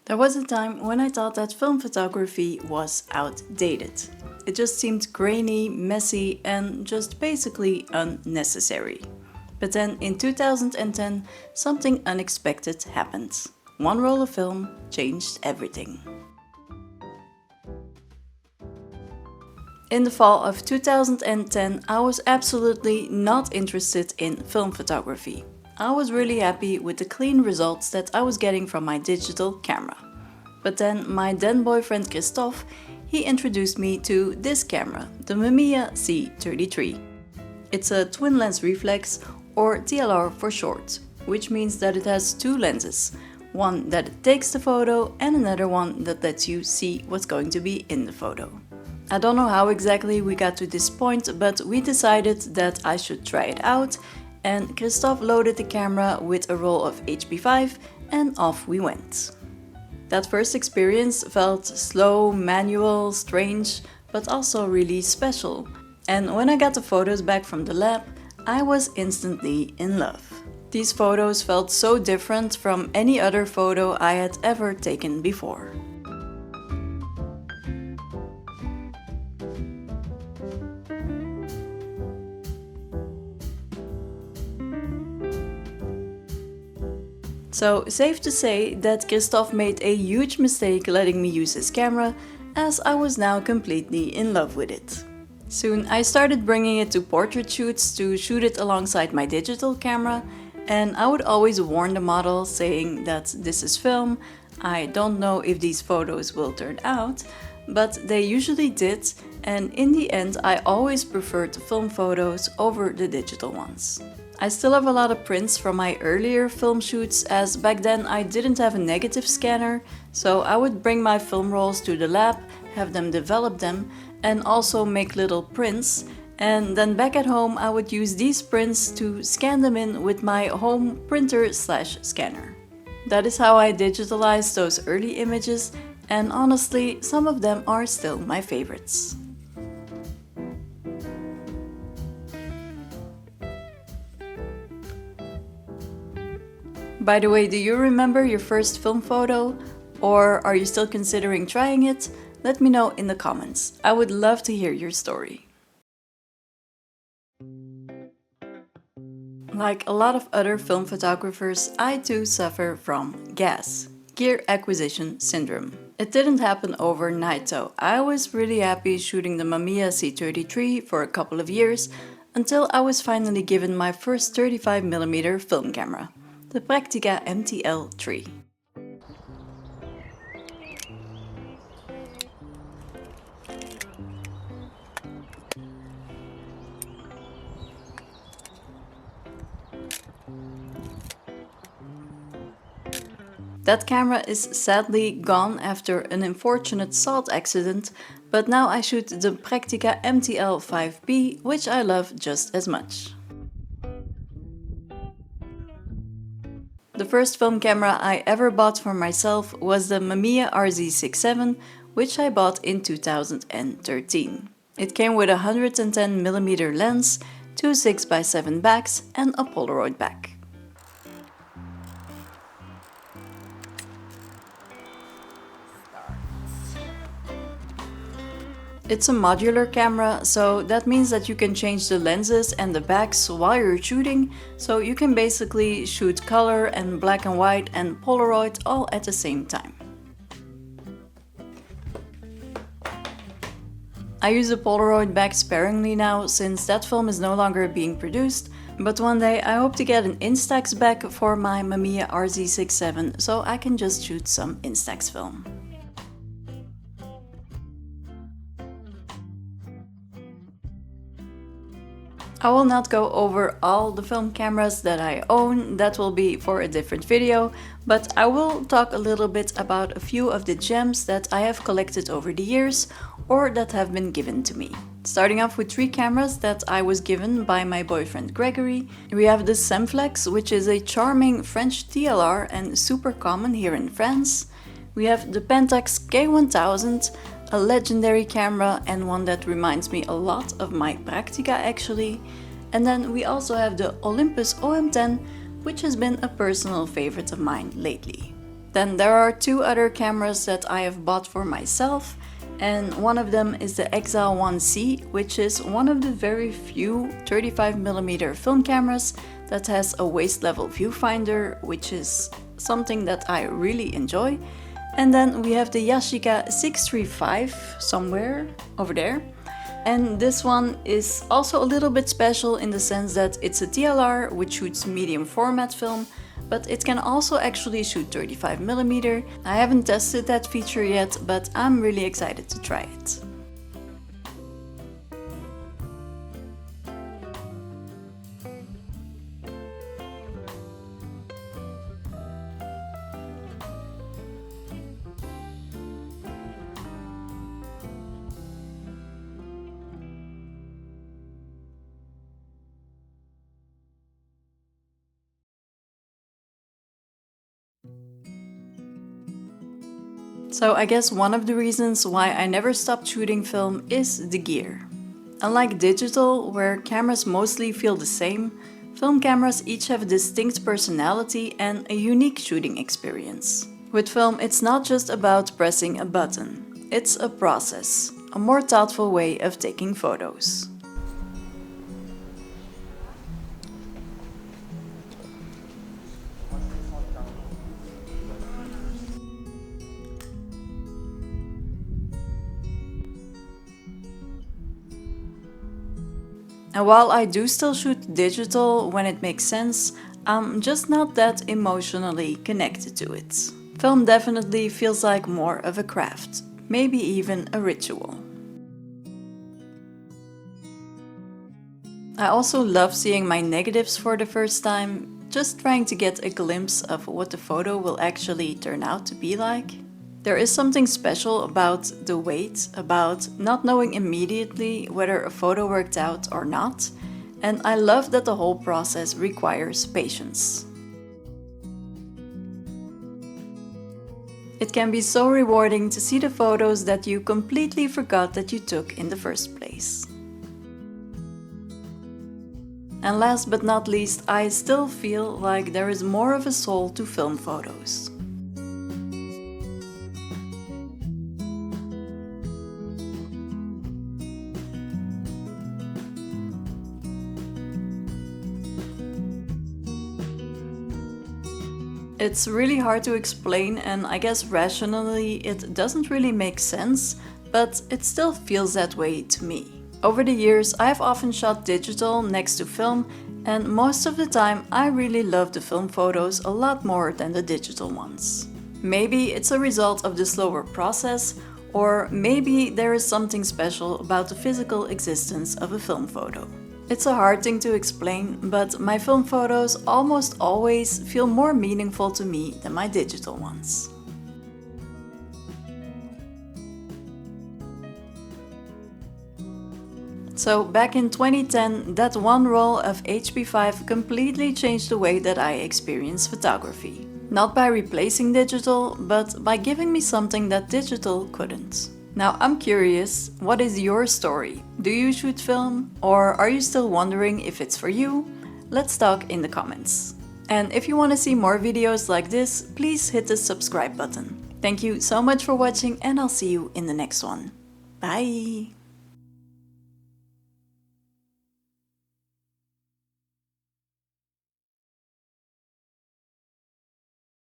There was a time when I thought that film photography was outdated. It just seemed grainy, messy, and just basically unnecessary. But then in 2010, something unexpected happened. One roll of film changed everything. In the fall of 2010, I was absolutely not interested in film photography. I was really happy with the clean results that I was getting from my digital camera. But then my then boyfriend Christophe, he introduced me to this camera, the Mamiya C33. It's a twin lens reflex, or TLR for short, which means that it has two lenses. One that takes the photo and another one that lets you see what's going to be in the photo. I don't know how exactly we got to this point, but we decided that I should try it out, and Christophe loaded the camera with a roll of HP5 and off we went. That first experience felt slow, manual, strange, but also really special. And when I got the photos back from the lab, I was instantly in love. These photos felt so different from any other photo I had ever taken before. So, safe to say that Christophe made a huge mistake letting me use his camera, as I was now completely in love with it. Soon I started bringing it to portrait shoots to shoot it alongside my digital camera, and I would always warn the model saying that this is film, I don't know if these photos will turn out, but they usually did, and in the end I always preferred the film photos over the digital ones. I still have a lot of prints from my earlier film shoots, as back then I didn't have a negative scanner, so I would bring my film rolls to the lab, have them develop them, and also make little prints, and then back at home I would use these prints to scan them in with my home printer/scanner. That is how I digitalized those early images, and honestly, some of them are still my favorites. By the way, do you remember your first film photo? Or are you still considering trying it? Let me know in the comments. I would love to hear your story. Like a lot of other film photographers, I too suffer from GAS, Gear Acquisition Syndrome. It didn't happen overnight though. I was really happy shooting the Mamiya C33 for a couple of years, until I was finally given my first 35mm film camera, the Praktica MTL5B. That camera is sadly gone after an unfortunate salt accident, but now I shoot the Praktica MTL5B, which I love just as much. The first film camera I ever bought for myself was the Mamiya RZ67, which I bought in 2013. It came with a 110mm lens, two 6x7 backs and a Polaroid back. It's a modular camera, so that means that you can change the lenses and the backs while you're shooting, so you can basically shoot color and black and white and Polaroid all at the same time. I use the Polaroid back sparingly now, since that film is no longer being produced, but one day I hope to get an Instax back for my Mamiya RZ67, so I can just shoot some Instax film. I will not go over all the film cameras that I own, that will be for a different video, but I will talk a little bit about a few of the gems that I have collected over the years or that have been given to me. Starting off with three cameras that I was given by my boyfriend Gregory. We have the Semflex, which is a charming French TLR and super common here in France. We have the Pentax K1000, a legendary camera and one that reminds me a lot of my Praktica actually. And then we also have the Olympus OM-10, which has been a personal favorite of mine lately. Then there are two other cameras that I have bought for myself, and one of them is the Exile 1C, which is one of the very few 35mm film cameras that has a waist level viewfinder, which is something that I really enjoy. And then we have the Yashica 635 somewhere over there. And this one is also a little bit special in the sense that it's a TLR which shoots medium format film, but it can also actually shoot 35mm. I haven't tested that feature yet, but I'm really excited to try it. So I guess one of the reasons why I never stopped shooting film is the gear. Unlike digital, where cameras mostly feel the same, film cameras each have a distinct personality and a unique shooting experience. With film, it's not just about pressing a button. It's a process, a more thoughtful way of taking photos. And while I do still shoot digital when it makes sense, I'm just not that emotionally connected to it. Film definitely feels like more of a craft, maybe even a ritual. I also love seeing my negatives for the first time, just trying to get a glimpse of what the photo will actually turn out to be like. There is something special about the wait, about not knowing immediately whether a photo worked out or not, and I love that the whole process requires patience. It can be so rewarding to see the photos that you completely forgot that you took in the first place. And last but not least, I still feel like there is more of a soul to film photos. It's really hard to explain, and I guess rationally it doesn't really make sense, but it still feels that way to me. Over the years, I've often shot digital next to film, and most of the time I really love the film photos a lot more than the digital ones. Maybe it's a result of the slower process, or maybe there is something special about the physical existence of a film photo. It's a hard thing to explain, but my film photos almost always feel more meaningful to me than my digital ones. So back in 2010, that one roll of HP5 completely changed the way that I experience photography. Not by replacing digital, but by giving me something that digital couldn't. Now I'm curious, what is your story? Do you shoot film? Or are you still wondering if it's for you? Let's talk in the comments. And if you want to see more videos like this, please hit the subscribe button. Thank you so much for watching, and I'll see you in the next one. Bye!